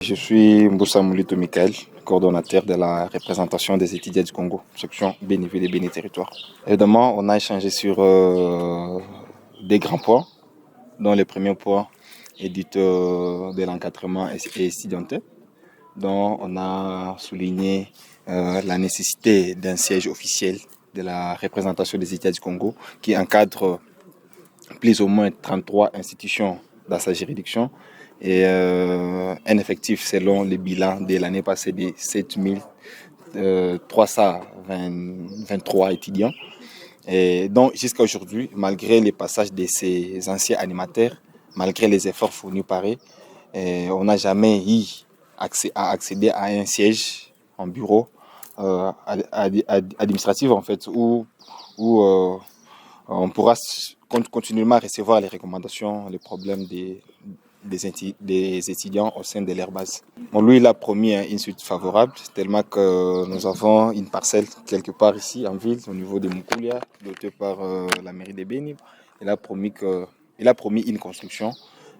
Je suis Mboussa Moulito Michael, coordonnateur de la représentation des étudiants du Congo, section Béni-Ville et Béni-Territoire. Évidemment, on a échangé sur des grands points, dont le premier point est dit de l'encadrement étudiantin, dont on a souligné la nécessité d'un siège officiel de la représentation des étudiants du Congo qui encadre plus ou moins 33 institutions dans sa juridiction et un effectif selon le bilan de l'année passée de 7323 étudiants. Et donc jusqu'à aujourd'hui, malgré les passages de ces anciens animateurs, malgré les efforts fournis par eux, on n'a jamais eu accès à accéder à un siège en bureau administratif en fait où on pourra continuellement recevoir les recommandations, les problèmes des étudiants au sein de leur base. Bon, lui, il a promis une suite favorable, tellement que nous avons une parcelle quelque part ici en ville, au niveau de Mukoulia, dotée par la mairie de Béni. Il a promis une construction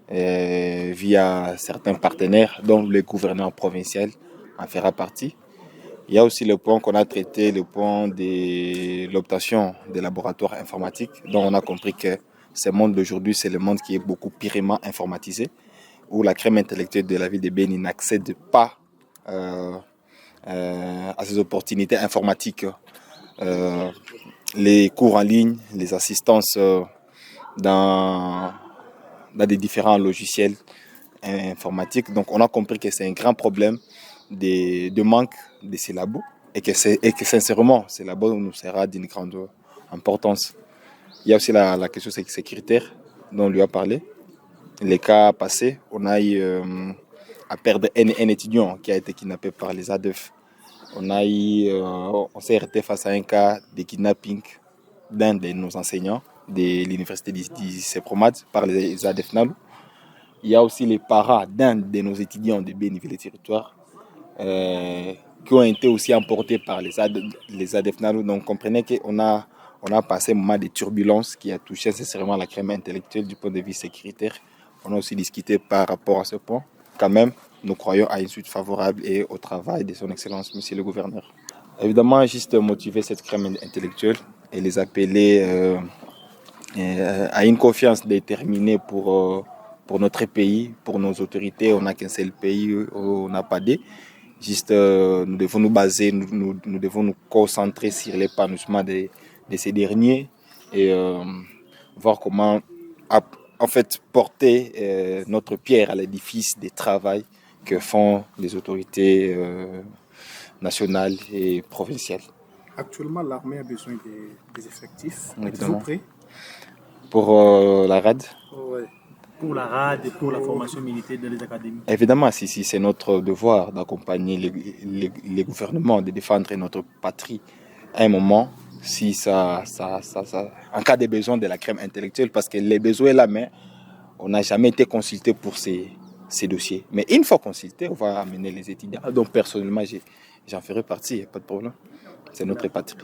via certains partenaires, dont le gouverneur provincial en fera partie. Il y a aussi le point qu'on a traité, le point de l'obtention des laboratoires informatiques, dont on a compris que ce monde d'aujourd'hui, c'est le monde qui est beaucoup purement informatisé, où la crème intellectuelle de la ville de Béni n'accède pas à ces opportunités informatiques. Les cours en ligne, les assistances dans des différents logiciels informatiques. Donc on a compris que c'est un grand problème de manque de ces labos et que sincèrement, ces labos nous sera d'une grande importance. Il y a aussi la question sécuritaire dont on lui a parlé. Les cas passés, on a eu à perdre un étudiant qui a été kidnappé par les ADF. On s'est arrêté face à un cas de kidnapping d'un de nos enseignants de l'université d'Issepromad par les ADF Nalou. Il y a aussi les parents d'un de nos étudiants de Béni-Ville et Territoire qui ont été aussi emportés par les ADF Nalou. Donc comprenez qu'on a passé un moment de turbulence qui a touché nécessairement la crème intellectuelle du point de vue sécuritaire. On a aussi discuté par rapport à ce point. Quand même, nous croyons à une suite favorable et au travail de son Excellence, Monsieur le Gouverneur. Évidemment, juste motiver cette crème intellectuelle et les appeler à une confiance déterminée pour notre pays, pour nos autorités. On n'a qu'un seul pays, on n'a pas deux. Juste, nous devons nous baser, nous devons nous concentrer sur l'épanouissement de ces derniers et voir comment en fait porter notre pierre à l'édifice des travail que font les autorités nationales et provinciales. Actuellement, l'armée a besoin des effectifs. Évidemment. Êtes-vous prêts? Pour la RAD? Ouais. Pour la RAD et pour la formation militaire dans les académies. Évidemment, si c'est notre devoir d'accompagner les gouvernements, de défendre notre patrie à un moment, si en cas de besoin de la crème intellectuelle, parce que les besoins là, mais on n'a jamais été consulté pour ces dossiers. Mais une fois consulté, on va amener les étudiants. Donc personnellement, j'en ferai partie, il n'y a pas de problème. C'est notre patrie.